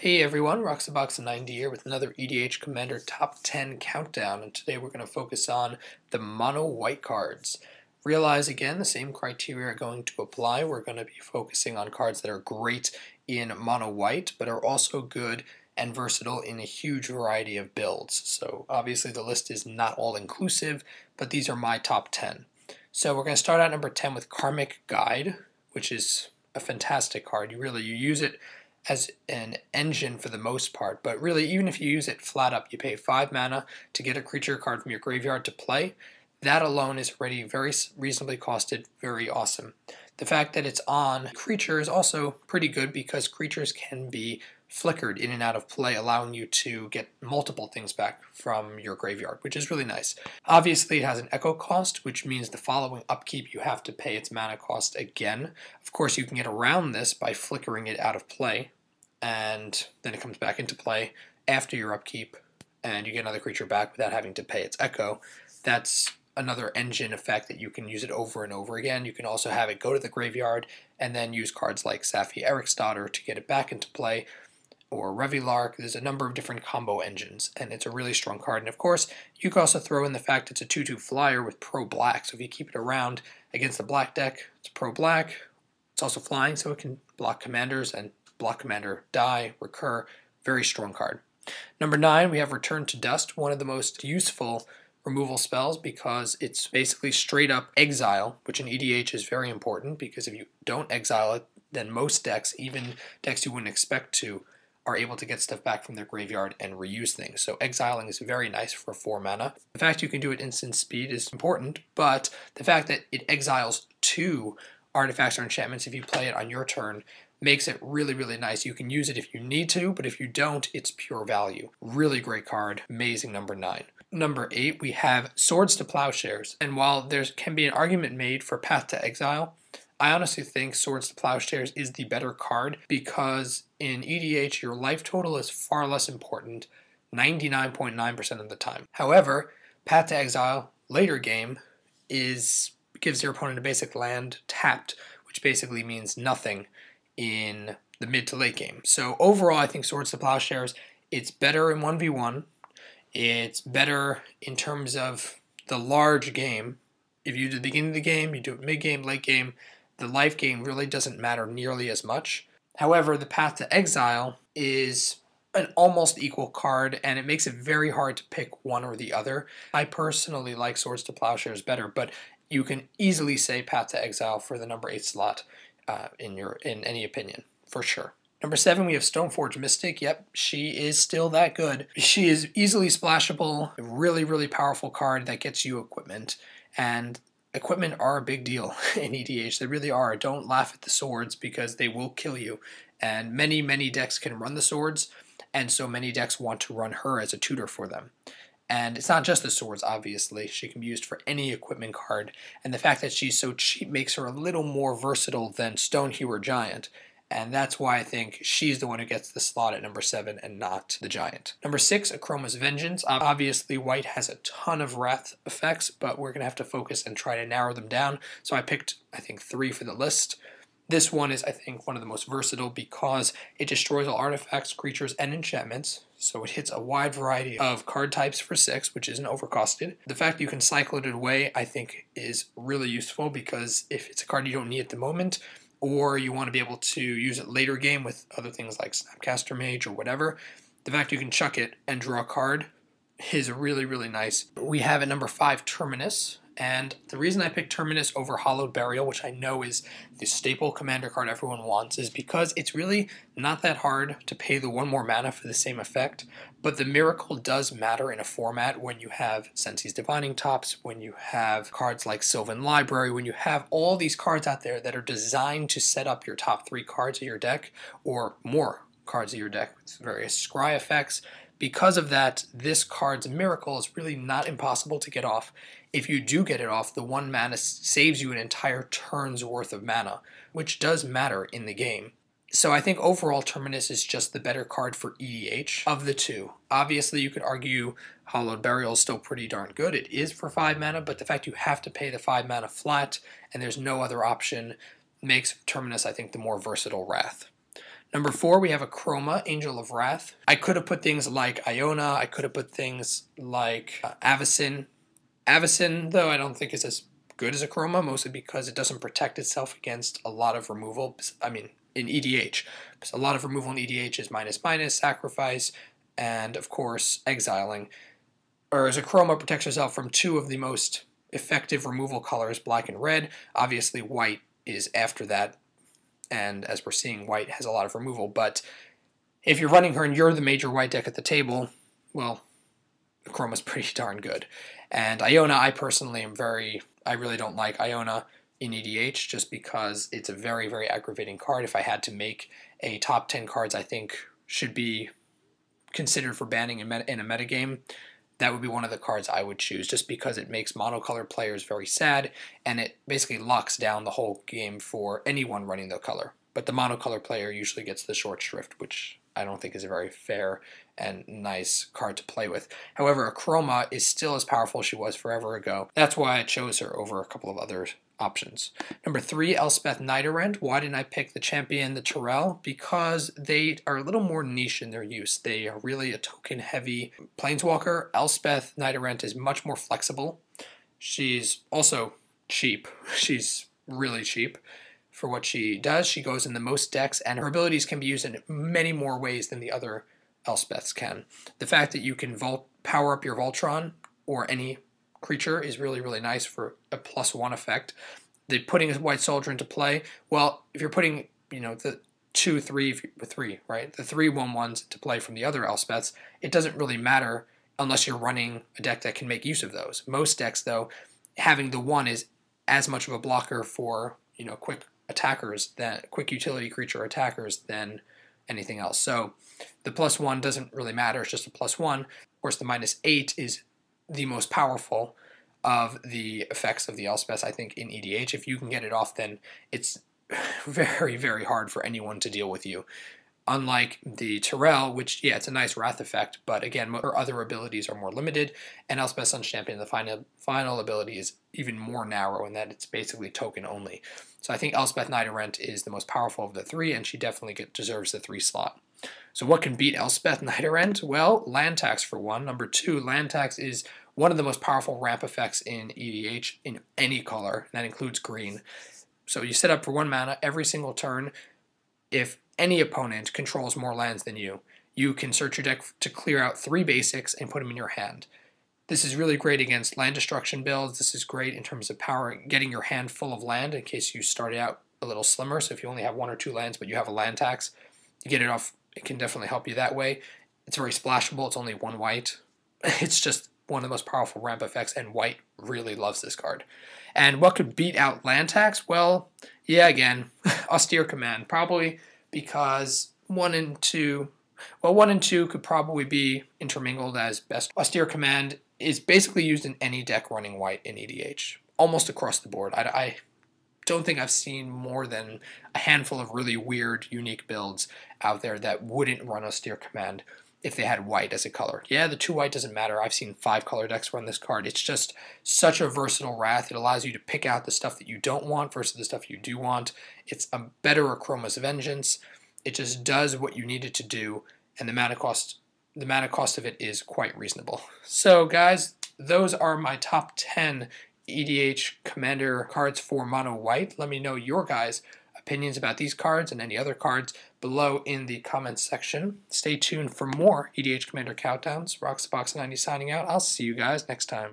Hey everyone, Roxabox90 here with another EDH Commander Top 10 Countdown, and today we're going to focus on the mono white cards. Realize again, the same criteria are going to apply. We're going to be focusing on cards that are great in mono white, but are also good and versatile in a huge variety of builds. So obviously the list is not all inclusive, but these are my top 10. So we're going to start at number 10 with Karmic Guide, which is a fantastic card. You use it as an engine for the most part, but really even if you use it flat up, you pay 5 mana to get a creature card from your graveyard to play. That alone is already very reasonably costed, very awesome. The fact that it's on creature is also pretty good because creatures can be flickered in and out of play, allowing you to get multiple things back from your graveyard, which is really nice. Obviously, it has an echo cost, which means the following upkeep you have to pay its mana cost again. Of course, you can get around this by flickering it out of play, and then it comes back into play after your upkeep, and you get another creature back without having to pay its echo. That's another engine effect that you can use it over and over again. You can also have it go to the graveyard and then use cards like Safi Eriksdotter to get it back into play, or Revilark. There's a number of different combo engines, and it's a really strong card. And of course, you can also throw in the fact it's a 2/2 flyer with pro-black, so if you keep it around against the black deck, it's pro-black. It's also flying, so it can block commanders and block commander die, recur. Very strong card. Number 9, we have Return to Dust, one of the most useful removal spells because it's basically straight up exile, which in EDH is very important because if you don't exile it, then most decks, even decks you wouldn't expect to, are able to get stuff back from their graveyard and reuse things. So exiling is very nice for 4 mana. The fact you can do it instant speed is important, but the fact that it exiles 2 artifacts or enchantments if you play it on your turn makes it really, really nice. You can use it if you need to, but if you don't, it's pure value. Really great card. Amazing number 9. Number 8, we have Swords to Plowshares. And while there can be an argument made for Path to Exile, I honestly think Swords to Plowshares is the better card because in EDH, your life total is far less important 99.9% of the time. However, Path to Exile, later game, gives your opponent a basic land tapped, which basically means nothing in the mid to late game. So overall, I think Swords to Plowshares, it's better in 1v1. It's better in terms of the large game. If you do the beginning of the game, you do it mid-game, late game, the life game really doesn't matter nearly as much. However, the Path to Exile is an almost equal card, and it makes it very hard to pick one or the other. I personally like Swords to Plowshares better, but you can easily say Path to Exile for the number 8 slot in any opinion, for sure. Number 7, we have Stoneforge Mystic. Yep, she is still that good. She is easily splashable, a really, really powerful card that gets you equipment, and equipment are a big deal in EDH. They really are. Don't laugh at the swords because they will kill you, and many, many decks can run the swords, and so many decks want to run her as a tutor for them. And it's not just the swords, obviously. She can be used for any equipment card. And the fact that she's so cheap makes her a little more versatile than Stonehewer Giant. And that's why I think she's the one who gets the slot at number 7 and not the Giant. Number 6, Akroma's Vengeance. Obviously, white has a ton of wrath effects, but we're going to have to focus and try to narrow them down. So I picked, I think, 3 for the list. This one is, I think, one of the most versatile because it destroys all artifacts, creatures, and enchantments. So it hits a wide variety of card types for 6, which isn't overcosted. The fact that you can cycle it away, I think, is really useful because if it's a card you don't need at the moment, or you want to be able to use it later game with other things like Snapcaster Mage or whatever, the fact you can chuck it and draw a card is really, really nice. We have at number 5, Terminus. And the reason I picked Terminus over Hallowed Burial, which I know is the staple commander card everyone wants, is because it's really not that hard to pay the 1 more mana for the same effect. But the miracle does matter in a format when you have Sensi's Divining Tops, when you have cards like Sylvan Library, when you have all these cards out there that are designed to set up your top 3 cards of your deck, or more cards of your deck with various scry effects. Because of that, this card's miracle is really not impossible to get off. If you do get it off, the 1 mana saves you an entire turn's worth of mana, which does matter in the game. So I think overall Terminus is just the better card for EDH of the 2. Obviously, you could argue Hallowed Burial is still pretty darn good. It is for 5 mana, but the fact you have to pay the 5 mana flat and there's no other option makes Terminus, I think, the more versatile Wrath. Number 4, we have a Chroma, Angel of Wrath. I could have put things like Iona. I could have put things like Avacyn. Avacyn, though, I don't think is as good as a Chroma, mostly because it doesn't protect itself against a lot of removal. I mean, in EDH. Because a lot of removal in EDH is --, sacrifice, and, of course, exiling. Whereas a Chroma protects yourself from two of the most effective removal colors, black and red. Obviously, white is after that, and as we're seeing, white has a lot of removal. But if you're running her and you're the major white deck at the table, well, Chroma's pretty darn good. And Iona, I really don't like Iona in EDH just because it's a very, very aggravating card. If I had to make a top 10 cards I think should be considered for banning in a metagame, that would be one of the cards I would choose, just because it makes monocolor players very sad, and it basically locks down the whole game for anyone running the color. But the monocolor player usually gets the short shrift, which I don't think is a very fair and nice card to play with. However, a Chroma is still as powerful as she was forever ago. That's why I chose her over a couple of other options. Number 3, Elspeth Nidoran. Why didn't I pick the champion, the Tyrell? Because they are a little more niche in their use. They are really a token-heavy planeswalker. Elspeth Nidoran is much more flexible. She's also cheap. She's really cheap for what she does. She goes in the most decks, and her abilities can be used in many more ways than the other Elspeths can. The fact that you can power up your Voltron or any creature is really, really nice for a +1 effect. The putting a White Soldier into play, well, if you're putting, the 2/3, right? The 3/1/1s into play from the other Elspeths, it doesn't really matter unless you're running a deck that can make use of those. Most decks, though, having the 1 is as much of a blocker for, quick utility creature attackers than anything else. So the +1 doesn't really matter. It's just a +1. Of course, the -8 is the most powerful of the effects of the Elspeth, I think, in EDH. If you can get it off, then it's very, very hard for anyone to deal with you. Unlike the Tyrell, which, yeah, it's a nice Wrath effect, but again, her other abilities are more limited, and Elspeth Sun's Champion, the final ability is even more narrow in that it's basically token only. So I think Elspeth Nidoran is the most powerful of the 3, and she definitely deserves the 3 slot. So what can beat Elspeth Nidoran? Well, land tax for one. Number 2, land tax is one of the most powerful ramp effects in EDH in any color, and that includes green. So you set up for 1 mana every single turn. If any opponent controls more lands than you, you can search your deck to clear out 3 basics and put them in your hand. This is really great against land destruction builds. This is great in terms of getting your hand full of land in case you start out a little slimmer. So if you only have 1 or 2 lands but you have a land tax, you get it off. It can definitely help you that way. It's very splashable. It's only 1 white. It's just one of the most powerful ramp effects, and white really loves this card. And what could beat out land tax? Well, yeah, again, Austere Command. Probably because 1 and 2 could probably be intermingled as best. Austere Command is basically used in any deck running white in EDH, almost across the board. I don't think I've seen more than a handful of really weird, unique builds out there that wouldn't run Austere Command if they had white as a color. Yeah, the 2 white doesn't matter. I've seen 5 color decks run this card. It's just such a versatile Wrath. It allows you to pick out the stuff that you don't want versus the stuff you do want. It's a better Chroma's Vengeance. It just does what you need it to do, and the mana cost of it is quite reasonable. So guys, those are my top 10 EDH Commander cards for mono white. Let me know your guys' opinions about these cards and any other cards below in the comments section. Stay tuned for more EDH Commander countdowns. Roxabox90 signing out. I'll see you guys next time.